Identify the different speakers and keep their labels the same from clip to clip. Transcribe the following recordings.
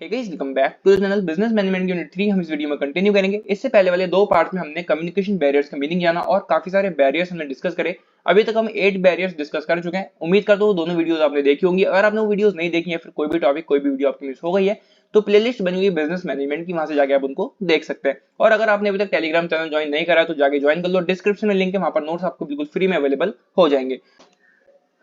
Speaker 1: Hey guys, welcome back to the channel business management unit 3। हम इस video में continue करेंगे। इससे पहले वाले दो पार्ट्स में हमने कम्युनिकेशन बैरियर्स का मीनिंग जाना और काफी सारे बैरियर्स हमने डिस्कस करे। अभी तक हम 8 बैरियर्स डिस्कस कर चुके हैं। उम्मीद करता हूं दोनों वीडियोस आपने देखी होंगी। अगर आपने वो वीडियोस नहीं देखी है, फिर कोई भी टॉपिक कोई भी वीडियो आपकी मिस हो गई है, तो प्लेलिस्ट बनी हुई है बिजनेस मैनेजमेंट की, वहां से जाके आप उनको देख सकते हैं। और अगर आपने अभी तक टेलीग्राम चैनल ज्वाइन नहीं करा है तो जाके ज्वाइन कर लो। डिस्क्रिप्शन में लिंक है, वहां पर नोट्स आपको बिल्कुल फ्री में अवेलेबल हो जाएंगे।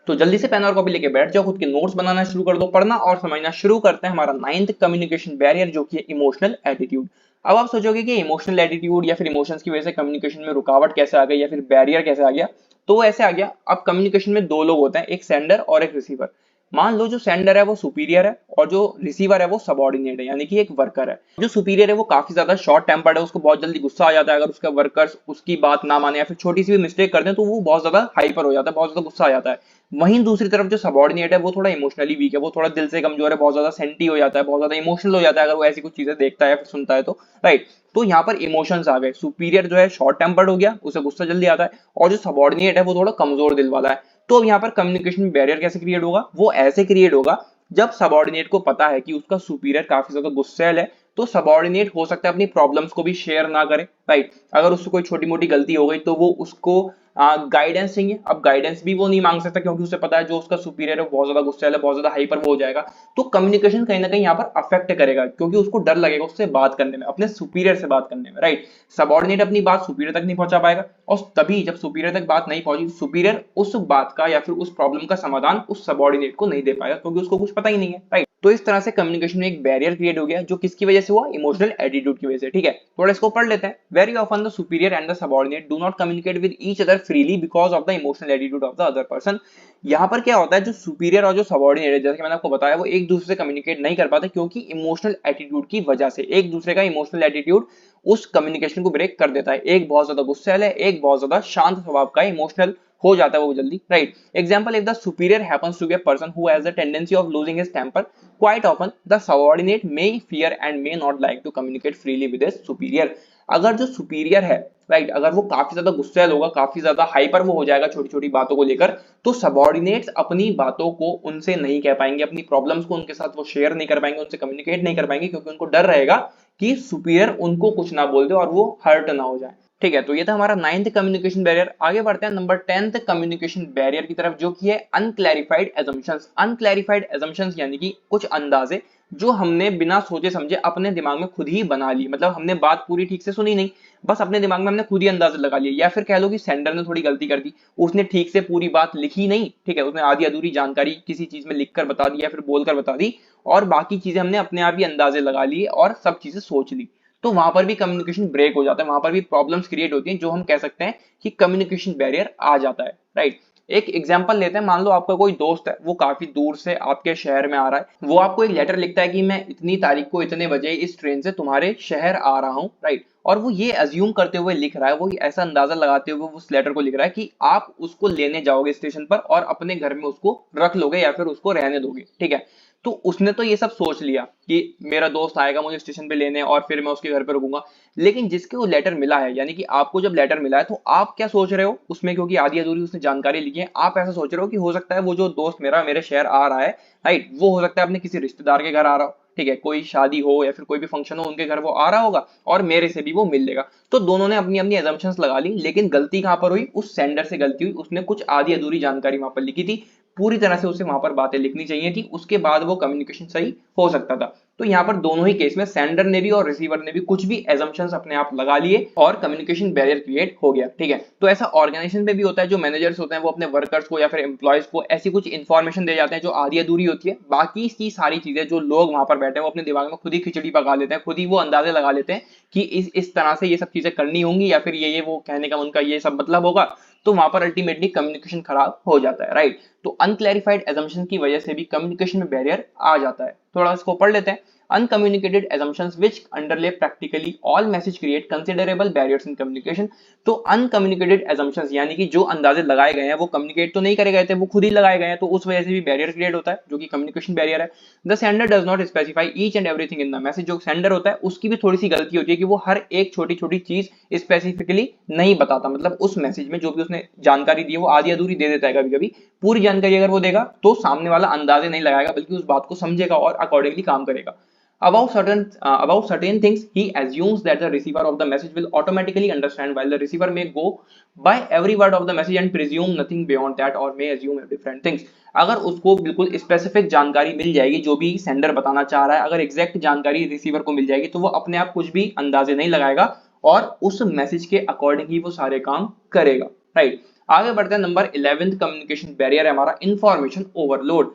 Speaker 1: तो जल्दी से पेन और कॉपी लेके बैठ जाओ, खुद के नोट्स बनाना शुरू कर दो, पढ़ना और समझना शुरू करते हैं। हमारा 9th कम्युनिकेशन बैरियर जो कि है इमोशनल एटीट्यूड। अब आप सोचोगे कि इमोशनल एटीट्यूड या फिर इमोशंस की वजह से कम्युनिकेशन में रुकावट कैसे आ गई या फिर बैरियर कैसे आ गया। तो वो ऐसे आ गया, अब कम्युनिकेशन में दो लोग होते हैं, एक सेंडर और एक रिसीवर। मान लो जो सेंडर है वो सुपीरियर है और जो रिसीवर है वो सबऑर्डिनेट है, यानी कि एक वर्कर है। जो सुपीरियर है वो काफी ज्यादा शॉर्ट टेम्पर्ड है, उसको बहुत जल्दी गुस्सा आ जाता है। अगर उसका वर्कर्स उसकी बात ना माने या फिर छोटी सी भी मिस्टेक करते हैं तो वो बहुत ज्यादा हाइपर हो जाता है, बहुत ज्यादा गुस्सा आ जाता है। वहीं दूसरी तरफ जो सबऑर्डिनेट है वो थोड़ा इमोशनली वीक है, वो थोड़ा दिल से कमजोर है, बहुत ज्यादा सेंटी हो जाता है, बहुत ज्यादा इमोशनल हो जाता है अगर वो ऐसी कुछ चीजें देखता है या फिर सुनता है तो। राइट, तो यहाँ पर इमोशंस आ गए। सुपीरियर जो है शॉर्ट टेम्पर्ड हो गया, उसे गुस्सा जल्दी आता है, और जो सबऑर्डिनेट है वो थोड़ा कमजोर दिल वाला है। तो अब यहाँ पर कम्युनिकेशन बैरियर कैसे क्रिएट होगा? वो ऐसे क्रिएट होगा जब सबऑर्डिनेट को पता है कि उसका सुपीरियर काफी ज्यादा गुस्सैल है, तो सबऑर्डिनेट हो सकता है अपनी प्रॉब्लम्स को भी शेयर ना करे। राइट, अगर उससे कोई छोटी मोटी गलती हो गई तो वो उसको गाइडेंस चाहिए। अब गाइडेंस भी वो नहीं मांग सकता क्योंकि उसे पता है जो उसका सुपीरियर है वो बहुत ज्यादा गुस्सैल है, बहुत ज्यादा हाइपर वो हो जाएगा। तो कम्युनिकेशन कहीं ना कहीं यहाँ पर अफेक्ट करेगा क्योंकि उसको डर लगेगा उससे बात करने में, अपने सुपीरियर से बात करने में। राइट, सबऑर्डिनेट अपनी बात सुपीरियर तक नहीं पहुंचा पाएगा, और तभी जब सुपीरियर तक बात नहीं पहुंची, सुपीरियर उस बात का या फिर उस प्रॉब्लम का समाधान उस सबऑर्डिनेट को नहीं दे पाएगा क्योंकि उसको कुछ पता ही नहीं है। राइट, तो इस तरह से कम्युनिकेशन में एक बैरियर क्रिएट हो गया, जो किसकी वजह से हुआ? इमोशनल एटीट्यूड की वजह से। ठीक है, थोड़ा इसको पढ़ लेते हैं। Very often the superior and the subordinate do not communicate with each other freely because of the emotional attitude of the other person. यहाँ पर क्या होता है, जो सुपीरियर और जो सबऑर्डिनेट है, जैसे कि मैंने आपको बताया, वो एक दूसरे से कम्युनिकेट नहीं कर पाते क्योंकि इमोशनल एटीट्यूड की वजह से। एक दूसरे का इमोशनल एटीट्यूड उस कम्युनिकेशन को ब्रेक कर देता है। एक बहुत ज्यादा गुस्सैल है, एक बहुत ज्यादा शांत स्वभाव का, इमोशनल हो जाता है वो जल्दी। Right, example, if the superior happens to be a person who has the tendency of losing his temper, quite often the subordinate may fear and may not like to communicate freely with his superior। अगर जो superior है, right, अगर वो काफी ज्यादा गुस्सैल होगा, काफी ज्यादा हाइपर वो हो जाएगा छोटी छोटी बातों को लेकर, तो सबऑर्डिनेट्स अपनी बातों को उनसे नहीं कह पाएंगे, अपनी प्रॉब्लम्स को उनके साथ वो शेयर नहीं कर पाएंगे, उनसे कम्युनिकेट नहीं कर पाएंगे क्योंकि उनको डर रहेगा कि सुपीरियर उनको कुछ ना बोल दे और वो हर्ट ना हो जाए। ठीक है, तो ये था हमारा 9th कम्युनिकेशन बैरियर। आगे बढ़ते हैं नंबर 10th कम्युनिकेशन बैरियर की तरफ, जो कि है अनक्लैरिफाइड एजम्पशंस। अनक्लैरिफाइड एजम्पशंस यानी कि कुछ अंदाजे जो हमने बिना सोचे समझे अपने दिमाग में खुद ही बना ली। मतलब हमने बात पूरी ठीक से सुनी नहीं, बस अपने दिमाग में हमने खुद ही अंदाजा लगा लिया। या फिर कह लो कि सेंडर ने थोड़ी गलती कर दी, उसने ठीक से पूरी बात लिखी नहीं। ठीक है, उसने आधी अधूरी जानकारी किसी चीज में लिखकर बता दी या फिर बोलकर बता दी, और बाकी चीजें हमने अपने आप ही अंदाजे लगा लिए और सब चीजें सोच ली। तो वहां पर भी कम्युनिकेशन ब्रेक हो जाता है, वहां पर भी प्रॉब्लम्स क्रिएट होती हैं, जो हम कह सकते हैं कि कम्युनिकेशन बैरियर आ जाता है। राइट, एक एग्जांपल लेते हैं। मान लो आपका कोई दोस्त है, वो काफी दूर से आपके शहर में आ रहा है। वो आपको एक लेटर लिखता है कि मैं इतनी तारीख को इतने बजे इस ट्रेन से तुम्हारे शहर आ रहा हूँ। राइट, और वो ये अज्यूम करते हुए लिख रहा है, वो ऐसा अंदाजा लगाते हुए उस लेटर को लिख रहा है कि आप उसको लेने जाओगे स्टेशन पर और अपने घर में उसको रख लोगे या फिर उसको रहने दोगे। ठीक है, तो उसने तो ये सब सोच लिया कि मेरा दोस्त आएगा मुझे स्टेशन पे लेने और फिर मैं उसके घर पे रुकूंगा। लेकिन जिसके वो लेटर मिला है, यानी कि आपको जब लेटर मिला है, तो आप क्या सोच रहे हो उसमें, क्योंकि आधी अधूरी उसने जानकारी लिखी है, आप ऐसा सोच रहे हो कि हो सकता है वो जो दोस्त मेरा मेरे शहर आ रहा है, राइट, वो हो सकता है अपने किसी रिश्तेदार के घर आ रहा हो। ठीक है, कोई शादी हो या फिर कोई भी फंक्शन हो, उनके घर वो आ रहा होगा और मेरे से भी वो मिल लेगा। तो दोनों ने अपनी अपनी एजम्पशंस लगा ली, लेकिन गलती कहां पर हुई? उस सेंडर से गलती हुई, उसने कुछ आधी अधूरी जानकारी वहां पर लिखी थी। पूरी तरह से उसे वहां पर बातें लिखनी चाहिए थी, उसके बाद वो कम्युनिकेशन सही हो सकता था। तो यहाँ पर दोनों ही केस में सेंडर ने भी और रिसीवर ने भी कुछ भी एजम्पशंस अपने आप लगा लिए और कम्युनिकेशन बैरियर क्रिएट हो गया। ठीक है, तो ऐसा ऑर्गेनाइजेशन में भी होता है। जो मैनेजर्स होते हैं वो अपने वर्कर्स को या फिर एम्प्लॉयज को ऐसी कुछ इंफॉर्मेशन दे जाते हैं जो आधी अधूरी होती है। बाकी की सारी चीजें जो लोग वहां पर बैठे हैं वो अपने दिमाग में खुद ही खिचड़ी पका लेते हैं, खुद ही वो अंदाजे लगा लेते हैं कि इस तरह से ये सब चीजें करनी होंगी या फिर ये वो कहने का उनका ये सब मतलब होगा। तो वहां पर अल्टीमेटली कम्युनिकेशन खराब हो जाता है। राइट, तो अनक्लैरिफाइड एजम्पशन की वजह से भी कम्युनिकेशन में बैरियर आ जाता है। थोड़ा इसको पढ़ लेते हैं। Uncommunicated assumptions which underlay practically all message create considerable barriers in communication। तो uncommunicated assumptions यानी कि जो अंदाजे लगाए गए हैं वो कम्युनिकेट तो नहीं करे गए थे, वो खुद ही लगाए गए हैं, तो उस वजह से भी बैरियर क्रिएट होता है जो कि कम्युनिकेशन बैरियर है। The sender does not specify each and everything in the message. जो सेंडर होता है उसकी भी थोड़ी सी गलती होती है कि वो हर एक छोटी छोटी चीज स्पेसिफिकली नहीं बताता। मतलब उस मैसेज में जो भी उसने जानकारी दी है वो आधी अधूरी दे देता है कभी कभी। पूरी जानकारी अगर वो देगा तो सामने वाला अंदाजे नहीं लगाएगा बल्कि उस बात को समझेगा और अकॉर्डिंगली काम करेगा। About certain things, he assumes that the receiver of the message will automatically understand, while the receiver may go by every word of the message and presume nothing beyond that, or may assume different things. अगर उसको बिल्कुल specific जानकारी मिल जाएगी जो भी sender बताना चाह रहा है, अगर एग्जैक्ट जानकारी रिसीवर को मिल जाएगी तो वो अपने आप कुछ भी अंदाजे नहीं लगाएगा और उस मैसेज के अकॉर्डिंग ही वो सारे काम करेगा, राइट। आगे बढ़ते हैं, नंबर 11 कम्युनिकेशन बैरियर है हमारा इंफॉर्मेशन ओवरलोड।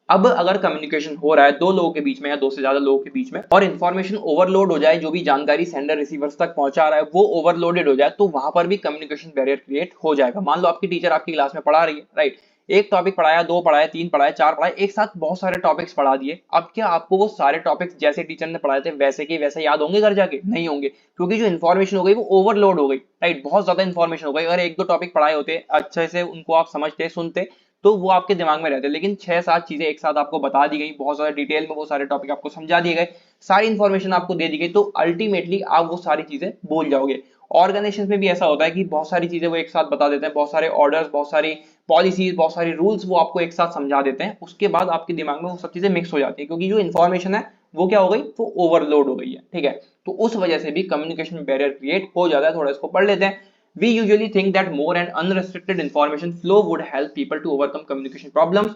Speaker 1: अब अगर कम्युनिकेशन हो रहा है दो लोगों के बीच में या दो से ज्यादा लोगों के बीच में और इन्फॉर्मेशन ओवरलोड हो जाए, जो भी जानकारी सेंडर रिसीवर्स तक पहुंचा रहा है वो ओवरलोडेड हो जाए, तो वहां पर भी कम्युनिकेशन बैरियर क्रिएट हो जाएगा। मान लो आपकी टीचर आपकी क्लास में पढ़ा रही है, राइट, एक टॉपिक पढ़ाया, दो पढ़ाया, तीन पढ़ाया, चार पढ़ाया, एक साथ बहुत सारे टॉपिक्स पढ़ा दिए। अब क्या आपको वो सारे टॉपिक्स जैसे टीचर ने पढ़ाए थे वैसे के वैसे याद होंगे घर जाके? नहीं होंगे, क्योंकि जो इन्फॉर्मेशन हो गई वो ओवरलोड हो गई, राइट, बहुत ज्यादा इन्फॉर्मेशन हो गई। अगर एक दो टॉपिक पढ़ाए होते अच्छे से, उनको आप समझते सुनते, तो वो आपके दिमाग में रहते, लेकिन 6-7 चीजें एक साथ आपको बता दी गई, बहुत ज्यादा डिटेल में वो सारे टॉपिक आपको समझा दिए गए, सारी इंफॉर्मेशन आपको दे दी गई, तो अल्टीमेटली आप वो सारी चीजें भूल जाओगे। ऑर्गेनाइजेशन में भी ऐसा होता है कि बहुत सारी चीजें वो एक साथ बता देते हैं, बहुत सारे ऑर्डर्स, बहुत सारी पॉलिसीज, बहुत सारी रूल्स वो आपको एक साथ समझा देते हैं, उसके बाद आपके दिमाग में वो सब चीजें मिक्स हो जाती है, क्योंकि जो इन्फॉर्मेशन है वो क्या हो गई, वो ओवरलोड हो गई है, ठीक है। तो उस वजह से भी कम्युनिकेशन बैरियर क्रिएट हो जाता है। थोड़ा इसको पढ़ लेते हैं। We usually think that more and unrestricted information flow would help people to overcome communication problems.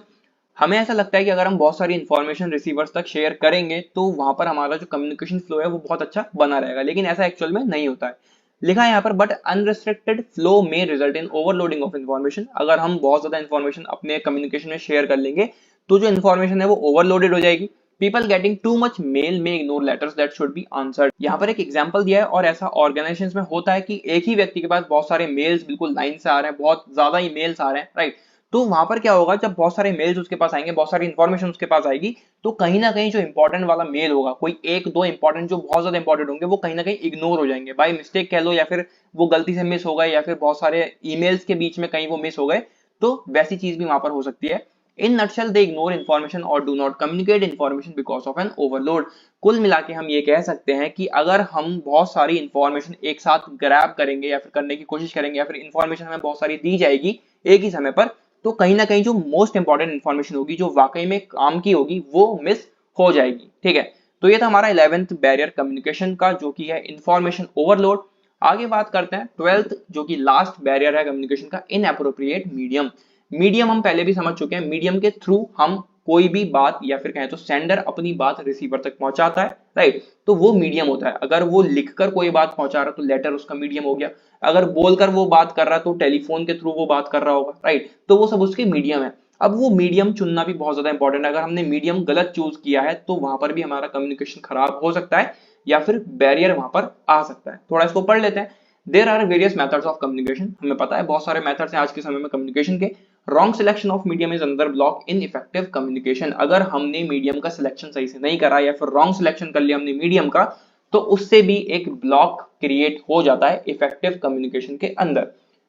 Speaker 1: हमें ऐसा लगता है कि अगर हम बहुत सारी इंफॉर्मेशन रिसीवर्स तक शेयर करेंगे तो वहां पर हमारा जो कम्युनिकेशन फ्लो है वो बहुत अच्छा बना रहेगा, लेकिन ऐसा एक्चुअल में नहीं होता है। लिखा है यहाँ पर, बट अनरिस्ट्रिक्टेड फ्लो में result in overloading of information. अगर हम बहुत ज्यादा इंफॉर्मेशन अपने कम्युनिकेशन में शेयर कर लेंगे तो जो इन्फॉर्मेशन है वो ओवरलोडेड हो जाएगी। People getting too much mail may ignore letters that should be answered. यहाँ पर एक एग्जांपल दिया है, और ऐसा ऑर्गेनाइजेशंस में होता है कि एक ही व्यक्ति के पास बहुत सारे मेल्स बिल्कुल लाइन से आ रहे हैं, बहुत ज्यादा ही मेल्स आ रहे हैं, राइट। तो वहां पर क्या होगा, जब बहुत सारे मेल्स उसके पास आएंगे, बहुत सारी इंफॉर्मेशन उसके पास आएगी, तो कहीं ना कहीं जो इंपॉर्टेंट वाला मेल होगा, कोई एक दो इंपॉर्टेंट जो बहुत ज्यादा इंपॉर्टेंट होंगे, वो कहीं ना कहीं इग्नोर हो जाएंगे, बाय मिस्टेक कह लो, या फिर वो गलती से मिस हो गए, या फिर बहुत सारे ईमेल्स के बीच में कहीं वो मिस हो गए, तो वैसी चीज भी वहां पर हो सकती है। In nutshell, they ignore information or do not communicate information because of an overload. कुल मिला के हम ये कह सकते हैं कि अगर हम बहुत सारी इंफॉर्मेशन एक साथ ग्रैब करेंगे या फिर करने की कोशिश करेंगे, या फिर इंफॉर्मेशन हमें बहुत सारी दी जाएगी एक ही समय पर, तो कहीं ना कहीं जो मोस्ट इंपॉर्टेंट इंफॉर्मेशन होगी, जो वाकई में काम की होगी, वो मिस हो जाएगी, ठीक है। तो ये था हमारा 11th बैरियर कम्युनिकेशन का, जो कि है इंफॉर्मेशन ओवरलोड। आगे बात करते हैं 12th, जो कि लास्ट बैरियर है कम्युनिकेशन का, इनएप्रोप्रिएट मीडियम। मीडियम हम पहले भी समझ चुके हैं, मीडियम के थ्रू हम कोई भी बात, या फिर कहें तो सेंडर अपनी बात रिसीवर तक पहुंचाता है, राइट। तो वो मीडियम होता है। अगर वो लिखकर कोई बात पहुंचा रहा है तो लेटर उसका मीडियम हो गया, अगर बोलकर वो बात कर रहा है तो टेलीफोन के थ्रू वो बात कर रहा होगा, राइट। तो वो सब उसके मीडियम है। अब वो मीडियम चुनना भी बहुत ज्यादा इंपॉर्टेंट है। अगर हमने मीडियम गलत चूज किया है तो वहां पर भी हमारा कम्युनिकेशन खराब हो सकता है, या फिर बैरियर वहां पर आ सकता है। थोड़ा इसको पढ़ लेते हैं। There are various methods of communication. हमें पता है बहुत सारे मेथड्स हैं आज के समय में कम्युनिकेशन के। Wrong selection of medium is another block in effective communication. अगर हमने मीडियम का सिलेक्शन सही से नहीं करा, या फिर रॉन्ग सिलेक्शन कर लिया हमने मीडियम का, तो उससे भी एक ब्लॉक क्रिएट हो जाता है इफेक्टिव कम्युनिकेशन के अंदर।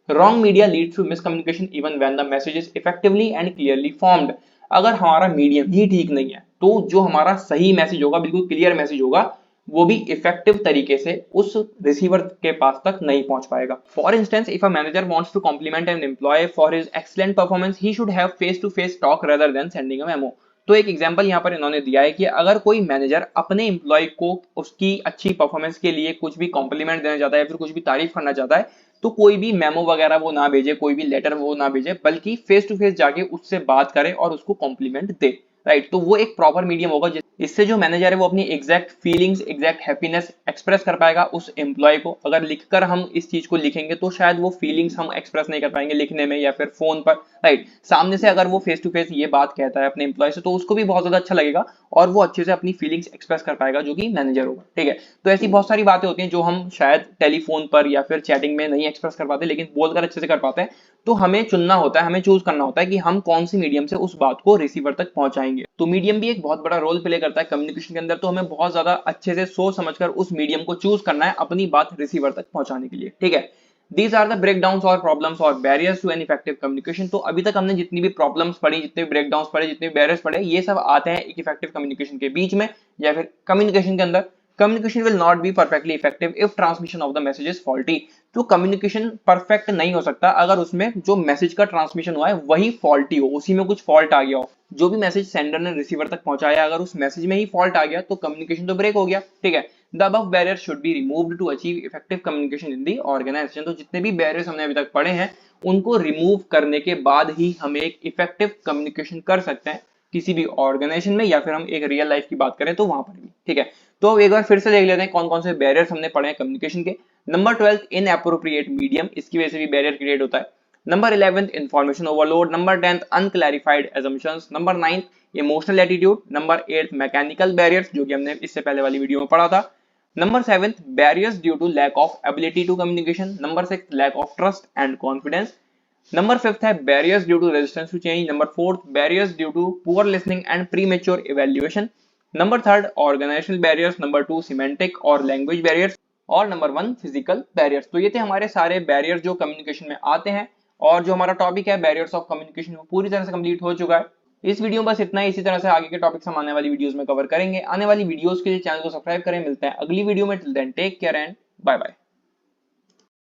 Speaker 1: Wrong media leads to miscommunication even when the message is effectively and clearly formed. अगर हमारा मीडियम ही ठीक नहीं है तो जो हमारा सही मैसेज होगा, बिल्कुल क्लियर मैसेज होगा, वो भी इफेक्टिव तरीके से उस रिसीवर के पास तक नहीं पहुंच पाएगा। For instance, if a manager wants to compliment an employee for his excellent performance, he should have face to face talk rather than sending a memo. तो एक एग्जांपल यहाँ पर इन्होंने दिया है कि अगर कोई मैनेजर अपने एम्प्लॉय को उसकी अच्छी परफॉर्मेंस के लिए कुछ भी कॉम्प्लीमेंट देना चाहता है, या फिर कुछ भी तारीफ करना चाहता है, तो कोई भी मेमो वगैरह वो ना भेजे, कोई भी लेटर वो ना भेजे, बल्कि फेस टू फेस जाके उससे बात करे और उसको कॉम्प्लीमेंट दे, राइट। तो वो एक प्रॉपर मीडियम होगा, इससे जो मैनेजर है वो अपनी exact feelings, exact happiness express कर पाएगा उस एम्प्लॉय को। अगर लिखकर हम इस चीज को लिखेंगे तो शायद वो फीलिंग्स हम एक्सप्रेस नहीं कर पाएंगे लिखने में या फिर फोन पर, राइट। सामने से अगर वो फेस टू फेस ये बात कहता है अपने एम्प्लॉय से, तो उसको भी बहुत ज्यादा अच्छा लगेगा और वो अच्छे से अपनी फीलिंग्स एक्सप्रेस कर पाएगा, जो कि मैनेजर होगा, ठीक है। तो ऐसी बहुत सारी बातें होती हैं जो हम शायद टेलीफोन पर या फिर चैटिंग में नहीं एक्सप्रेस कर पाते, लेकिन बोलकर अच्छे से कर पाते हैं। तो हमें चुनना होता है, हमें चूज करना होता है कि हम कौन सी मीडियम से उस बात को रिसीवर तक पहुंचाएंगे। तो मीडियम भी एक बहुत बड़ा रोल प्ले करता है कम्युनिकेशन के अंदर। तो हमें बहुत ज्यादा अच्छे से सोच समझकर उस मीडियम को चूज करना है अपनी बात रिसीवर तक पहुंचाने के लिए, ठीक है। These are the breakdowns और problems और barriers to an effective communication। तो अभी तक हमने जितनी भी प्रॉब्लम्स पढ़ी, जितने भी ब्रेकडाउन्स पढ़े, जितने भी बैरियर्स पढ़े, ये सब आते हैं एक इफेक्टिव कम्युनिकेशन के बीच में या फिर कम्युनिकेशन के अंदर। Communication will not be perfectly effective if transmission of the message is faulty. तो कम्युनिकेशन परफेक्ट नहीं हो सकता अगर उसमें जो मैसेज का ट्रांसमिशन हुआ है वही फॉल्टी हो, उसी में कुछ फॉल्ट आ गया हो। जो भी मैसेज सेंडर ने रिसीवर तक पहुंचाया अगर उस मैसेज में ही फॉल्ट आ गया तो कम्युनिकेशन तो ब्रेक हो गया, ठीक है। The above barrier should be removed to achieve effective communication in the organisation. तो जितने भी बैरियर्स हमने अभी तक पढ़े हैं उनको रिमूव करने के बाद ही हम एक इफेक्टिव कम्युनिकेशन कर सकते हैं किसी भी ऑर्गेनाइजेशन में, या फिर हम एक रियल लाइफ की बात करें तो वहां पर भी, ठीक है। तो एक बार फिर से देख लेते हैं कौन कौन से बैरियर्स हमने पढ़े हैं कम्युनिकेशन के। नंबर 12 इनएप्रोप्रिएट मीडियम, इसकी वजह से भी बैरियर क्रिएट होता है। Number 11 information overload. Number 10 unclarified assumptions। Number 9 emotional attitude. Number 8 mechanical barriers, जो कि हमने इससे पहले वाली वीडियो में पढ़ा था। Number 7 barriers due to lack of ability to communication. Number 6 lack of trust and confidence. Number 5 है barriers due to resistance to change. Number 4 barriers due to poor listening and premature evaluation. Number 3 organisational barriers. Number 2 semantic और language barriers. और number 1 physical barriers. तो ये थे हमारे सारे barriers जो communication में आते हैं, और जो हमारा टॉपिक है बैरियर्स ऑफ कम्युनिकेशन वो पूरी तरह से कंप्लीट हो चुका है। इस वीडियो में बस इतना ही। इसी तरह से आगे के टॉपिक्स हम आने वाली वीडियोस में कवर करेंगे। आने वाली वीडियोस के लिए चैनल को सब्सक्राइब करें। मिलते हैं अगली वीडियो में। Till then take care and bye bye.